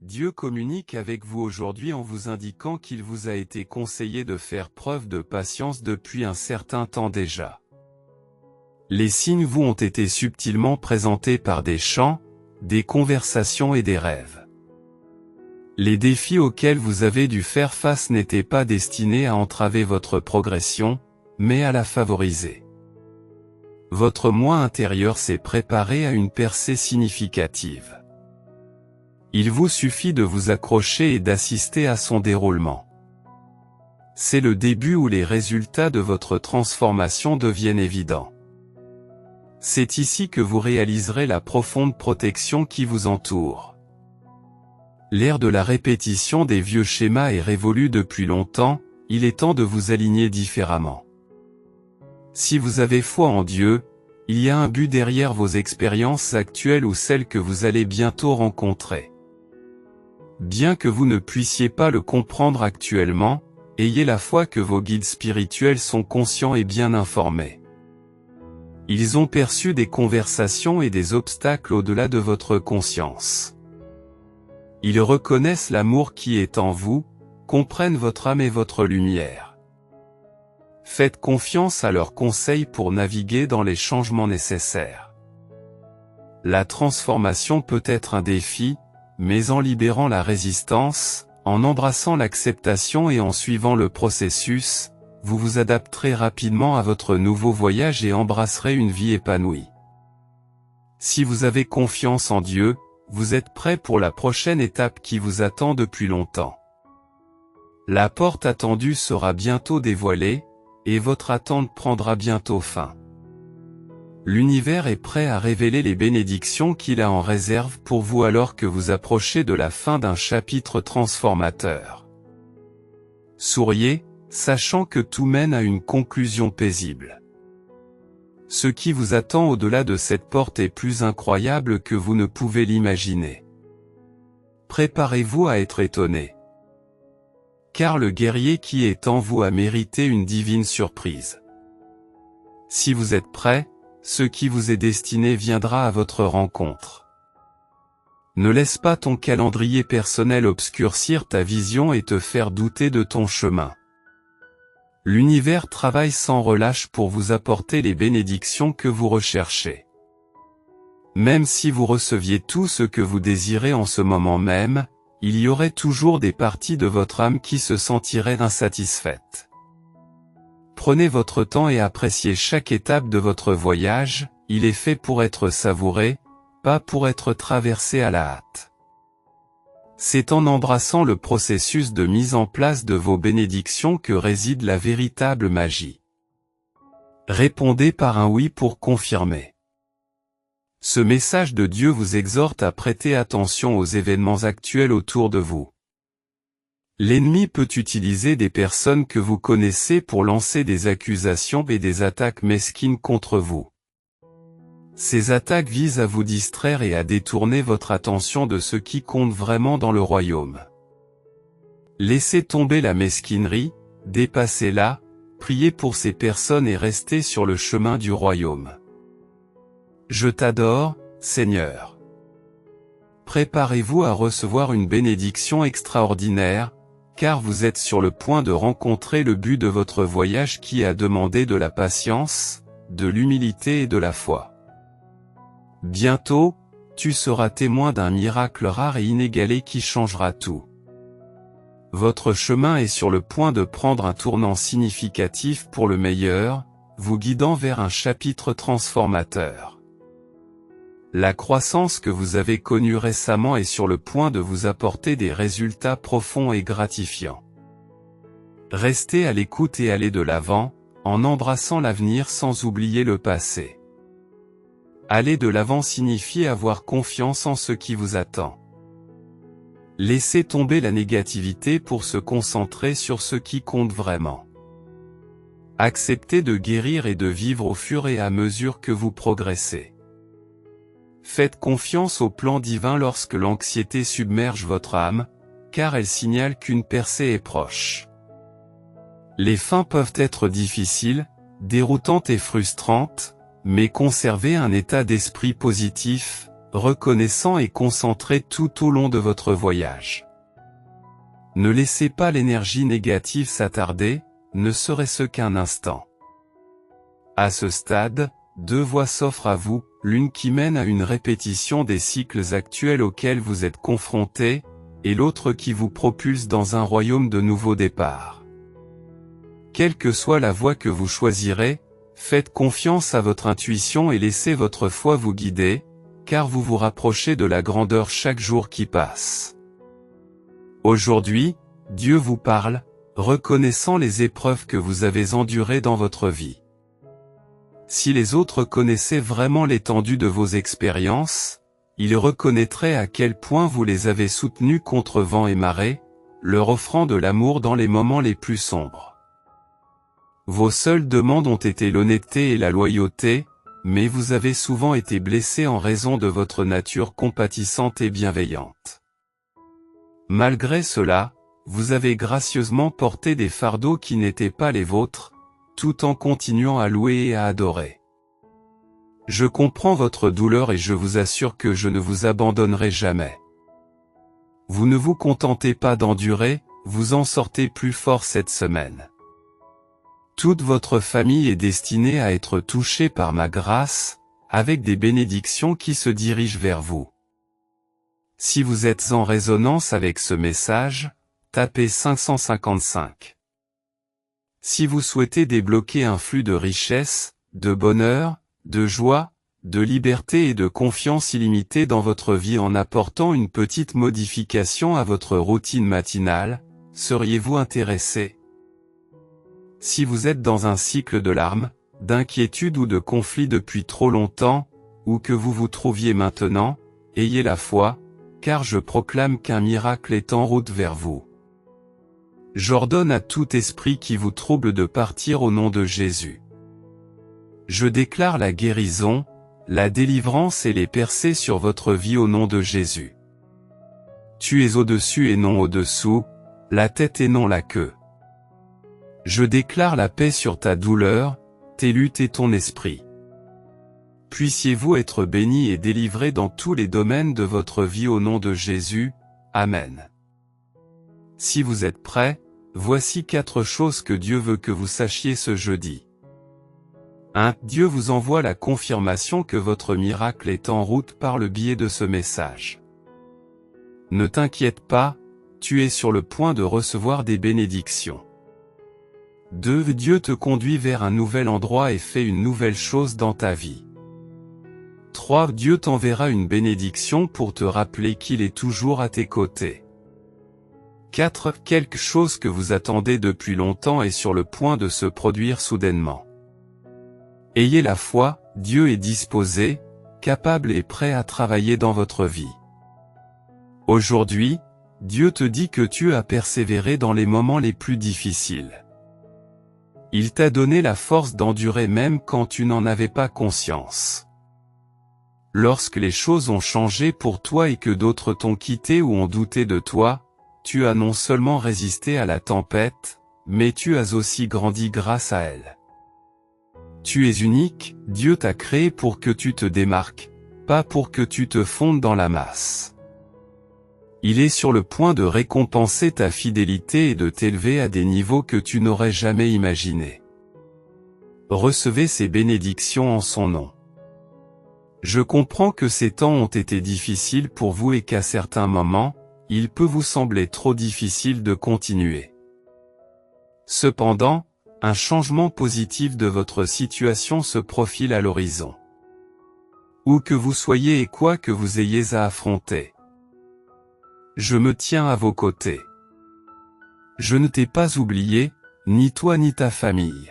Dieu communique avec vous aujourd'hui en vous indiquant qu'il vous a été conseillé de faire preuve de patience depuis un certain temps déjà. Les signes vous ont été subtilement présentés par des chants, des conversations et des rêves. Les défis auxquels vous avez dû faire face n'étaient pas destinés à entraver votre progression, mais à la favoriser. Votre moi intérieur s'est préparé à une percée significative. Il vous suffit de vous accrocher et d'assister à son déroulement. C'est le début où les résultats de votre transformation deviennent évidents. C'est ici que vous réaliserez la profonde protection qui vous entoure. L'ère de la répétition des vieux schémas est révolue depuis longtemps, il est temps de vous aligner différemment. Si vous avez foi en Dieu, il y a un but derrière vos expériences actuelles ou celles que vous allez bientôt rencontrer. Bien que vous ne puissiez pas le comprendre actuellement, ayez la foi que vos guides spirituels sont conscients et bien informés. Ils ont perçu des conversations et des obstacles au-delà de votre conscience. Ils reconnaissent l'amour qui est en vous, comprennent votre âme et votre lumière. Faites confiance à leurs conseils pour naviguer dans les changements nécessaires. La transformation peut être un défi, mais en libérant la résistance, en embrassant l'acceptation et en suivant le processus, vous vous adapterez rapidement à votre nouveau voyage et embrasserez une vie épanouie. Si vous avez confiance en Dieu, vous êtes prêt pour la prochaine étape qui vous attend depuis longtemps. La porte attendue sera bientôt dévoilée, et votre attente prendra bientôt fin. L'univers est prêt à révéler les bénédictions qu'il a en réserve pour vous alors que vous approchez de la fin d'un chapitre transformateur. Souriez, sachant que tout mène à une conclusion paisible. Ce qui vous attend au-delà de cette porte est plus incroyable que vous ne pouvez l'imaginer. Préparez-vous à être étonné. Car le guerrier qui est en vous a mérité une divine surprise. Si vous êtes prêt, ce qui vous est destiné viendra à votre rencontre. Ne laisse pas ton calendrier personnel obscurcir ta vision et te faire douter de ton chemin. L'univers travaille sans relâche pour vous apporter les bénédictions que vous recherchez. Même si vous receviez tout ce que vous désirez en ce moment même, il y aurait toujours des parties de votre âme qui se sentiraient insatisfaites. Prenez votre temps et appréciez chaque étape de votre voyage, il est fait pour être savouré, pas pour être traversé à la hâte. C'est en embrassant le processus de mise en place de vos bénédictions que réside la véritable magie. Répondez par un oui pour confirmer. Ce message de Dieu vous exhorte à prêter attention aux événements actuels autour de vous. L'ennemi peut utiliser des personnes que vous connaissez pour lancer des accusations et des attaques mesquines contre vous. Ces attaques visent à vous distraire et à détourner votre attention de ce qui compte vraiment dans le royaume. Laissez tomber la mesquinerie, dépassez-la, priez pour ces personnes et restez sur le chemin du royaume. Je t'adore, Seigneur. Préparez-vous à recevoir une bénédiction extraordinaire, car vous êtes sur le point de rencontrer le but de votre voyage qui a demandé de la patience, de l'humilité et de la foi. Bientôt, tu seras témoin d'un miracle rare et inégalé qui changera tout. Votre chemin est sur le point de prendre un tournant significatif pour le meilleur, vous guidant vers un chapitre transformateur. La croissance que vous avez connue récemment est sur le point de vous apporter des résultats profonds et gratifiants. Restez à l'écoute et allez de l'avant, en embrassant l'avenir sans oublier le passé. Aller de l'avant signifie avoir confiance en ce qui vous attend. Laissez tomber la négativité pour se concentrer sur ce qui compte vraiment. Acceptez de guérir et de vivre au fur et à mesure que vous progressez. Faites confiance au plan divin lorsque l'anxiété submerge votre âme, car elle signale qu'une percée est proche. Les fins peuvent être difficiles, déroutantes et frustrantes, mais conservez un état d'esprit positif, reconnaissant et concentré tout au long de votre voyage. Ne laissez pas l'énergie négative s'attarder, ne serait-ce qu'un instant. À ce stade, deux voies s'offrent à vous, l'une qui mène à une répétition des cycles actuels auxquels vous êtes confrontés, et l'autre qui vous propulse dans un royaume de nouveaux départs. Quelle que soit la voie que vous choisirez, faites confiance à votre intuition et laissez votre foi vous guider, car vous vous rapprochez de la grandeur chaque jour qui passe. Aujourd'hui, Dieu vous parle, reconnaissant les épreuves que vous avez endurées dans votre vie. Si les autres connaissaient vraiment l'étendue de vos expériences, ils reconnaîtraient à quel point vous les avez soutenus contre vent et marée, leur offrant de l'amour dans les moments les plus sombres. Vos seules demandes ont été l'honnêteté et la loyauté, mais vous avez souvent été blessés en raison de votre nature compatissante et bienveillante. Malgré cela, vous avez gracieusement porté des fardeaux qui n'étaient pas les vôtres, tout en continuant à louer et à adorer. Je comprends votre douleur et je vous assure que je ne vous abandonnerai jamais. Vous ne vous contentez pas d'endurer, vous en sortez plus fort cette semaine. Toute votre famille est destinée à être touchée par ma grâce, avec des bénédictions qui se dirigent vers vous. Si vous êtes en résonance avec ce message, tapez 555. Si vous souhaitez débloquer un flux de richesse, de bonheur, de joie, de liberté et de confiance illimitée dans votre vie en apportant une petite modification à votre routine matinale, seriez-vous intéressé? Si vous êtes dans un cycle de larmes, d'inquiétude ou de conflit depuis trop longtemps, ou que vous vous trouviez maintenant, ayez la foi, car je proclame qu'un miracle est en route vers vous. J'ordonne à tout esprit qui vous trouble de partir au nom de Jésus. Je déclare la guérison, la délivrance et les percées sur votre vie au nom de Jésus. Tu es au-dessus et non au-dessous, la tête et non la queue. Je déclare la paix sur ta douleur, tes luttes et ton esprit. Puissiez-vous être bénis et délivrés dans tous les domaines de votre vie au nom de Jésus. Amen. Si vous êtes prêts, voici 4 choses que Dieu veut que vous sachiez ce jeudi. 1. Dieu vous envoie la confirmation que votre miracle est en route par le biais de ce message. Ne t'inquiète pas, tu es sur le point de recevoir des bénédictions. 2. Dieu te conduit vers un nouvel endroit et fait une nouvelle chose dans ta vie. 3. Dieu t'enverra une bénédiction pour te rappeler qu'il est toujours à tes côtés. 4. Quelque chose que vous attendez depuis longtemps est sur le point de se produire soudainement. Ayez la foi, Dieu est disposé, capable et prêt à travailler dans votre vie. Aujourd'hui, Dieu te dit que tu as persévéré dans les moments les plus difficiles. Il t'a donné la force d'endurer même quand tu n'en avais pas conscience. Lorsque les choses ont changé pour toi et que d'autres t'ont quitté ou ont douté de toi, tu as non seulement résisté à la tempête, mais tu as aussi grandi grâce à elle. Tu es unique, Dieu t'a créé pour que tu te démarques, pas pour que tu te fondes dans la masse. Il est sur le point de récompenser ta fidélité et de t'élever à des niveaux que tu n'aurais jamais imaginés. Recevez ces bénédictions en son nom. Je comprends que ces temps ont été difficiles pour vous et qu'à certains moments, il peut vous sembler trop difficile de continuer. Cependant, un changement positif de votre situation se profile à l'horizon. Où que vous soyez et quoi que vous ayez à affronter, je me tiens à vos côtés. Je ne t'ai pas oublié, ni toi ni ta famille.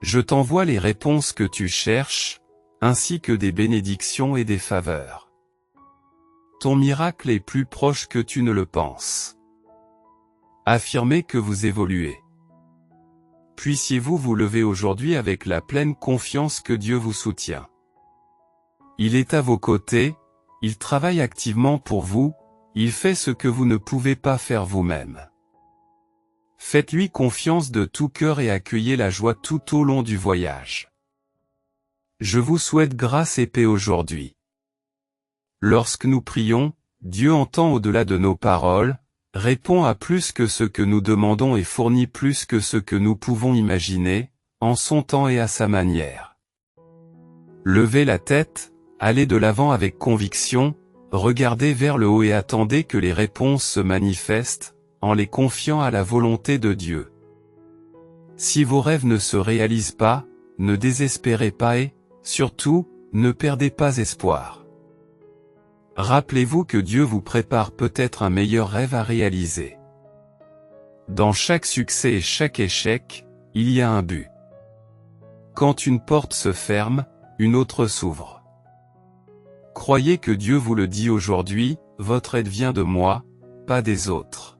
Je t'envoie les réponses que tu cherches, ainsi que des bénédictions et des faveurs. Ton miracle est plus proche que tu ne le penses. Affirmez que vous évoluez. Puissiez-vous vous lever aujourd'hui avec la pleine confiance que Dieu vous soutient. Il est à vos côtés, il travaille activement pour vous, il fait ce que vous ne pouvez pas faire vous-même. Faites-lui confiance de tout cœur et accueillez la joie tout au long du voyage. Je vous souhaite grâce et paix aujourd'hui. Lorsque nous prions, Dieu entend au-delà de nos paroles, répond à plus que ce que nous demandons et fournit plus que ce que nous pouvons imaginer, en son temps et à sa manière. Levez la tête, allez de l'avant avec conviction, regardez vers le haut et attendez que les réponses se manifestent, en les confiant à la volonté de Dieu. Si vos rêves ne se réalisent pas, ne désespérez pas et, surtout, ne perdez pas espoir. Rappelez-vous que Dieu vous prépare peut-être un meilleur rêve à réaliser. Dans chaque succès et chaque échec, il y a un but. Quand une porte se ferme, une autre s'ouvre. Croyez que Dieu vous le dit aujourd'hui, votre aide vient de moi, pas des autres.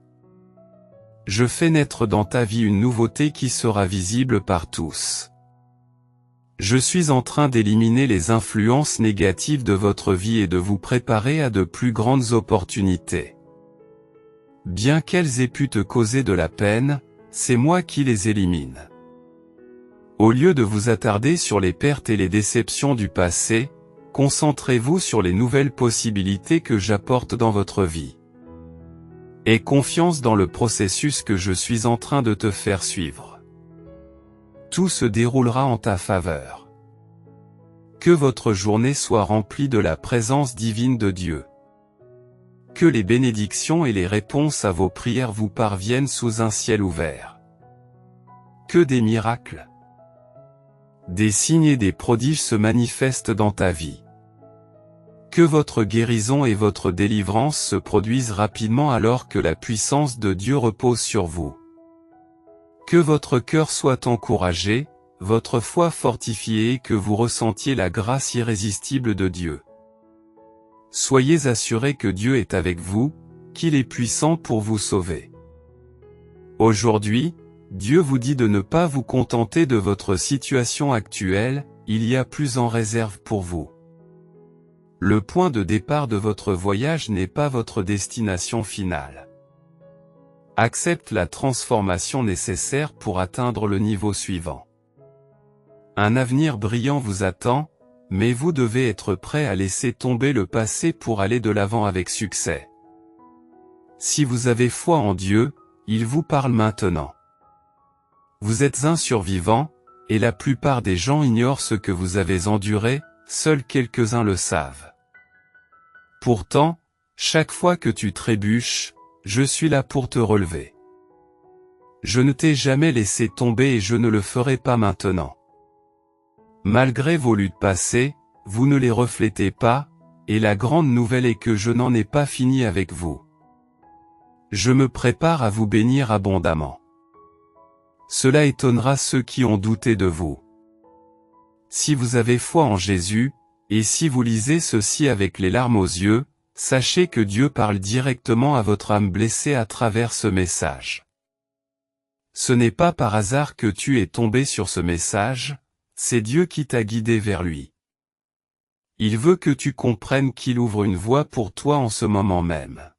Je fais naître dans ta vie une nouveauté qui sera visible par tous. Je suis en train d'éliminer les influences négatives de votre vie et de vous préparer à de plus grandes opportunités. Bien qu'elles aient pu te causer de la peine, c'est moi qui les élimine. Au lieu de vous attarder sur les pertes et les déceptions du passé, concentrez-vous sur les nouvelles possibilités que j'apporte dans votre vie. Aie confiance dans le processus que je suis en train de te faire suivre. Tout se déroulera en ta faveur. Que votre journée soit remplie de la présence divine de Dieu. Que les bénédictions et les réponses à vos prières vous parviennent sous un ciel ouvert. Que des miracles, des signes et des prodiges se manifestent dans ta vie. Que votre guérison et votre délivrance se produisent rapidement alors que la puissance de Dieu repose sur vous. Que votre cœur soit encouragé, votre foi fortifiée et que vous ressentiez la grâce irrésistible de Dieu. Soyez assurés que Dieu est avec vous, qu'il est puissant pour vous sauver. Aujourd'hui, Dieu vous dit de ne pas vous contenter de votre situation actuelle, il y a plus en réserve pour vous. Le point de départ de votre voyage n'est pas votre destination finale. Accepte la transformation nécessaire pour atteindre le niveau suivant. Un avenir brillant vous attend, mais vous devez être prêt à laisser tomber le passé pour aller de l'avant avec succès. Si vous avez foi en Dieu, il vous parle maintenant. Vous êtes un survivant, et la plupart des gens ignorent ce que vous avez enduré, seuls quelques-uns le savent. Pourtant, chaque fois que tu trébuches, je suis là pour te relever. Je ne t'ai jamais laissé tomber et je ne le ferai pas maintenant. Malgré vos luttes passées, vous ne les reflétez pas, et la grande nouvelle est que je n'en ai pas fini avec vous. Je me prépare à vous bénir abondamment. Cela étonnera ceux qui ont douté de vous. Si vous avez foi en Jésus, et si vous lisez ceci avec les larmes aux yeux, sachez que Dieu parle directement à votre âme blessée à travers ce message. Ce n'est pas par hasard que tu es tombé sur ce message, c'est Dieu qui t'a guidé vers lui. Il veut que tu comprennes qu'il ouvre une voie pour toi en ce moment même.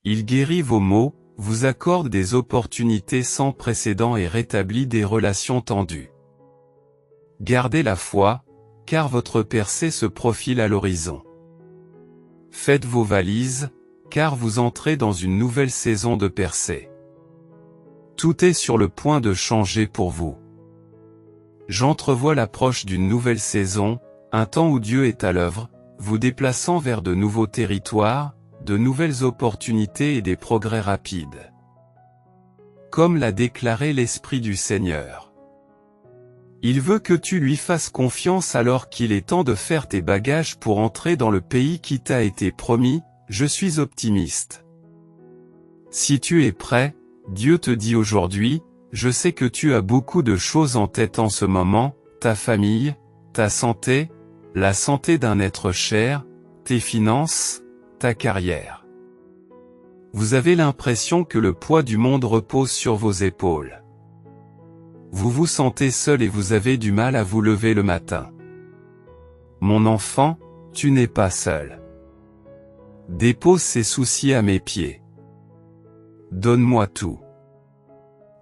Il guérit vos maux, vous accorde des opportunités sans précédent et rétablit des relations tendues. Gardez la foi, car votre percée se profile à l'horizon. Faites vos valises, car vous entrez dans une nouvelle saison de percée. Tout est sur le point de changer pour vous. J'entrevois l'approche d'une nouvelle saison, un temps où Dieu est à l'œuvre, vous déplaçant vers de nouveaux territoires, de nouvelles opportunités et des progrès rapides. Comme l'a déclaré l'Esprit du Seigneur. Il veut que tu lui fasses confiance alors qu'il est temps de faire tes bagages pour entrer dans le pays qui t'a été promis, je suis optimiste. Si tu es prêt, Dieu te dit aujourd'hui, je sais que tu as beaucoup de choses en tête en ce moment, ta famille, ta santé, la santé d'un être cher, tes finances, ta carrière. Vous avez l'impression que le poids du monde repose sur vos épaules. Vous vous sentez seul et vous avez du mal à vous lever le matin. Mon enfant, tu n'es pas seul. Dépose ces soucis à mes pieds. Donne-moi tout.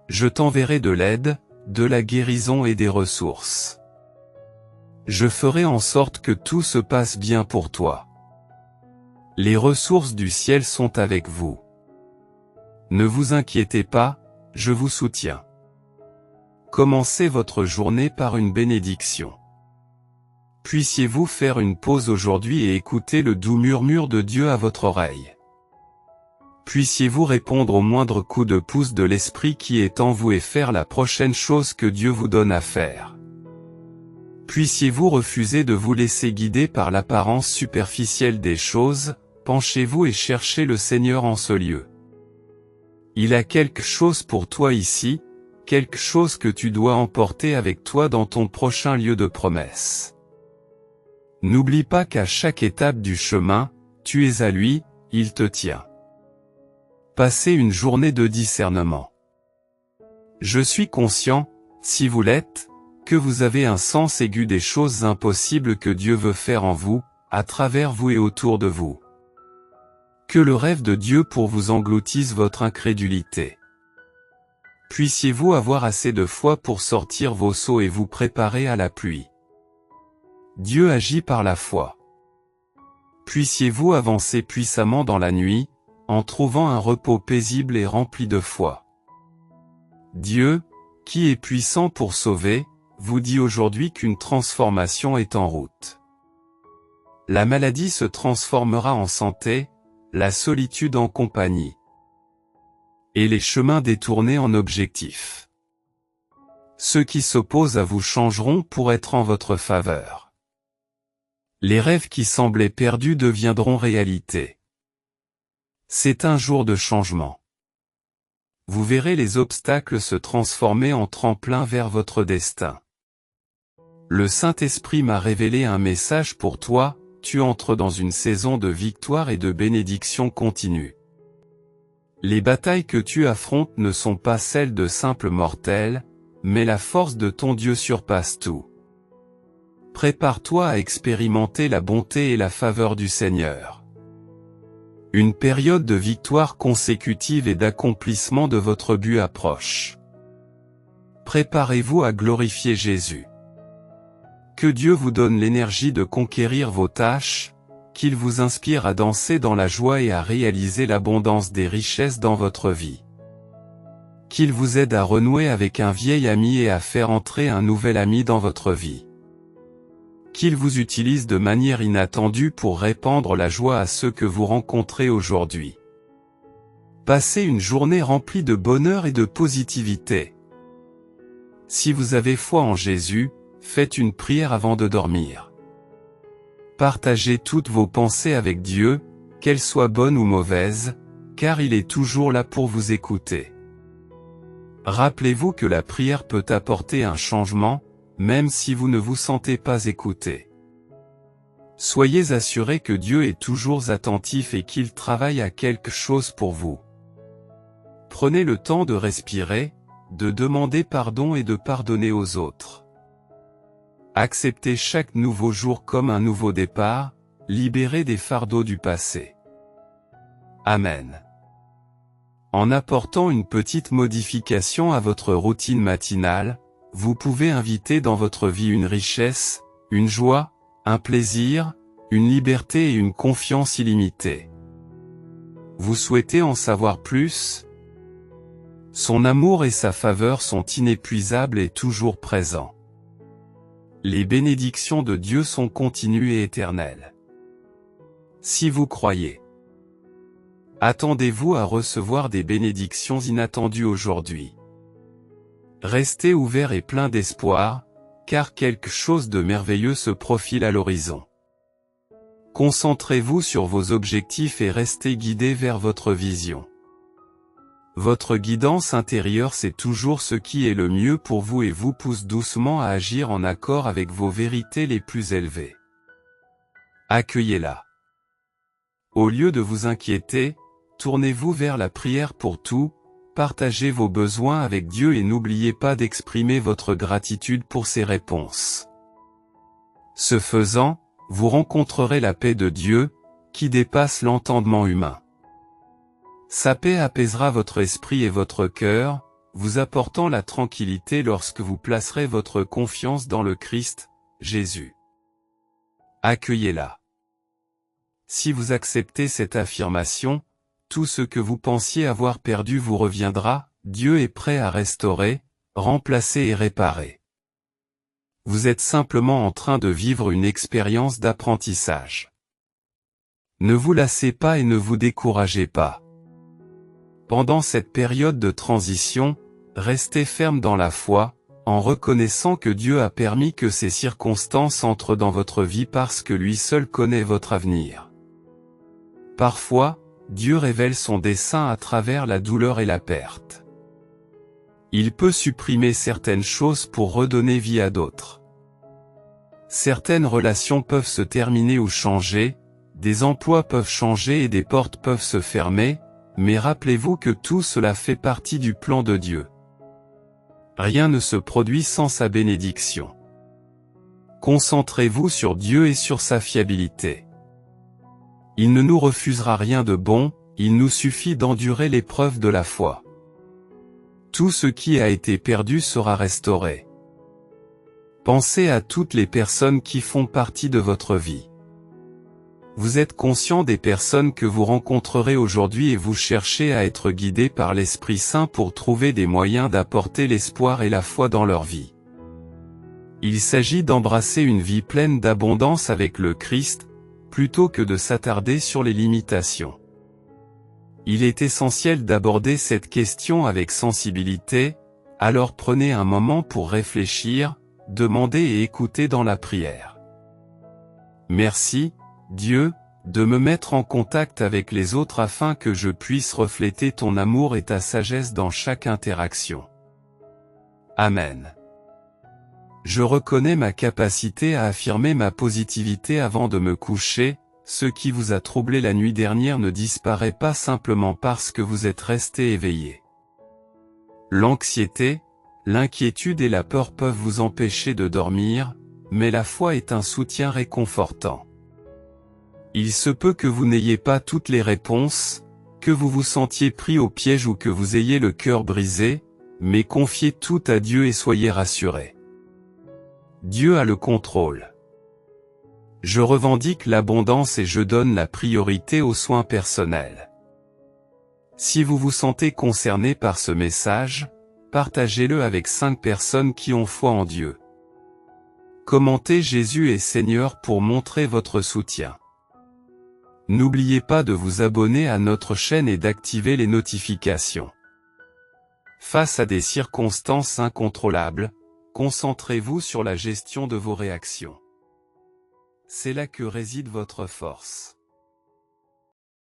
Je t'enverrai de l'aide, de la guérison et des ressources. Je ferai en sorte que tout se passe bien pour toi. Les ressources du ciel sont avec vous. Ne vous inquiétez pas, je vous soutiens. Commencez votre journée par une bénédiction. Puissiez-vous faire une pause aujourd'hui et écouter le doux murmure de Dieu à votre oreille. Puissiez-vous répondre au moindre coup de pouce de l'Esprit qui est en vous et faire la prochaine chose que Dieu vous donne à faire. Puissiez-vous refuser de vous laisser guider par l'apparence superficielle des choses, penchez-vous et cherchez le Seigneur en ce lieu. Il a quelque chose pour toi ici, quelque chose que tu dois emporter avec toi dans ton prochain lieu de promesse. N'oublie pas qu'à chaque étape du chemin, tu es à lui, il te tient. Passez une journée de discernement. Je suis conscient, si vous l'êtes, que vous avez un sens aigu des choses impossibles que Dieu veut faire en vous, à travers vous et autour de vous. Que le rêve de Dieu pour vous engloutisse votre incrédulité. Puissiez-vous avoir assez de foi pour sortir vos seaux et vous préparer à la pluie. Dieu agit par la foi. Puissiez-vous avancer puissamment dans la nuit, en trouvant un repos paisible et rempli de foi. Dieu, qui est puissant pour sauver, vous dit aujourd'hui qu'une transformation est en route. La maladie se transformera en santé, la solitude en compagnie, et les chemins détournés en objectifs. Ceux qui s'opposent à vous changeront pour être en votre faveur. Les rêves qui semblaient perdus deviendront réalité. C'est un jour de changement. Vous verrez les obstacles se transformer en tremplin vers votre destin. Le Saint-Esprit m'a révélé un message pour toi, tu entres dans une saison de victoire et de bénédiction continue. Les batailles que tu affrontes ne sont pas celles de simples mortels, mais la force de ton Dieu surpasse tout. Prépare-toi à expérimenter la bonté et la faveur du Seigneur. Une période de victoire consécutive et d'accomplissement de votre but approche. Préparez-vous à glorifier Jésus. Que Dieu vous donne l'énergie de conquérir vos tâches, qu'il vous inspire à danser dans la joie et à réaliser l'abondance des richesses dans votre vie. Qu'il vous aide à renouer avec un vieil ami et à faire entrer un nouvel ami dans votre vie. Qu'il vous utilise de manière inattendue pour répandre la joie à ceux que vous rencontrez aujourd'hui. Passez une journée remplie de bonheur et de positivité. Si vous avez foi en Jésus, faites une prière avant de dormir. Partagez toutes vos pensées avec Dieu, qu'elles soient bonnes ou mauvaises, car il est toujours là pour vous écouter. Rappelez-vous que la prière peut apporter un changement, même si vous ne vous sentez pas écouté. Soyez assurés que Dieu est toujours attentif et qu'il travaille à quelque chose pour vous. Prenez le temps de respirer, de demander pardon et de pardonner aux autres. Acceptez chaque nouveau jour comme un nouveau départ, libéré des fardeaux du passé. Amen. En apportant une petite modification à votre routine matinale, vous pouvez inviter dans votre vie une richesse, une joie, un plaisir, une liberté et une confiance illimitée. Vous souhaitez en savoir plus? Son amour et sa faveur sont inépuisables et toujours présents. Les bénédictions de Dieu sont continues et éternelles. Si vous croyez, attendez-vous à recevoir des bénédictions inattendues aujourd'hui. Restez ouverts et pleins d'espoir, car quelque chose de merveilleux se profile à l'horizon. Concentrez-vous sur vos objectifs et restez guidés vers votre vision. Votre guidance intérieure sait toujours ce qui est le mieux pour vous et vous pousse doucement à agir en accord avec vos vérités les plus élevées. Accueillez-la. Au lieu de vous inquiéter, tournez-vous vers la prière pour tout, partagez vos besoins avec Dieu et n'oubliez pas d'exprimer votre gratitude pour ses réponses. Ce faisant, vous rencontrerez la paix de Dieu, qui dépasse l'entendement humain. Sa paix apaisera votre esprit et votre cœur, vous apportant la tranquillité lorsque vous placerez votre confiance dans le Christ, Jésus. Accueillez-la. si vous acceptez cette affirmation, tout ce que vous pensiez avoir perdu vous reviendra, Dieu est prêt à restaurer, remplacer et réparer. Vous êtes simplement en train de vivre une expérience d'apprentissage. Ne vous lassez pas et ne vous découragez pas. Pendant cette période de transition, restez ferme dans la foi, en reconnaissant que Dieu a permis que ces circonstances entrent dans votre vie parce que lui seul connaît votre avenir. Parfois, Dieu révèle son dessein à travers la douleur et la perte. Il peut supprimer certaines choses pour redonner vie à d'autres. Certaines relations peuvent se terminer ou changer, des emplois peuvent changer et des portes peuvent se fermer, mais rappelez-vous que tout cela fait partie du plan de Dieu. Rien ne se produit sans sa bénédiction. Concentrez-vous sur Dieu et sur sa fiabilité. Il ne nous refusera rien de bon, il nous suffit d'endurer l'épreuve de la foi. Tout ce qui a été perdu sera restauré. Pensez à toutes les personnes qui font partie de votre vie. Vous êtes conscient des personnes que vous rencontrerez aujourd'hui et vous cherchez à être guidé par l'Esprit Saint pour trouver des moyens d'apporter l'espoir et la foi dans leur vie. Il s'agit d'embrasser une vie pleine d'abondance avec le Christ, plutôt que de s'attarder sur les limitations. Il est essentiel d'aborder cette question avec sensibilité, alors prenez un moment pour réfléchir, demander et écouter dans la prière. Merci, Dieu, de me mettre en contact avec les autres afin que je puisse refléter ton amour et ta sagesse dans chaque interaction. Amen. Je reconnais ma capacité à affirmer ma positivité avant de me coucher. Ce qui vous a troublé la nuit dernière ne disparaît pas simplement parce que vous êtes resté éveillé. L'anxiété, l'inquiétude et la peur peuvent vous empêcher de dormir, mais la foi est un soutien réconfortant. Il se peut que vous n'ayez pas toutes les réponses, que vous vous sentiez pris au piège ou que vous ayez le cœur brisé, mais confiez tout à Dieu et soyez rassurés. Dieu a le contrôle. Je revendique l'abondance et je donne la priorité aux soins personnels. Si vous vous sentez concerné par ce message, partagez-le avec 5 personnes qui ont foi en Dieu. Commentez Jésus est Seigneur pour montrer votre soutien. N'oubliez pas de vous abonner à notre chaîne et d'activer les notifications. Face à des circonstances incontrôlables, concentrez-vous sur la gestion de vos réactions. C'est là que réside votre force.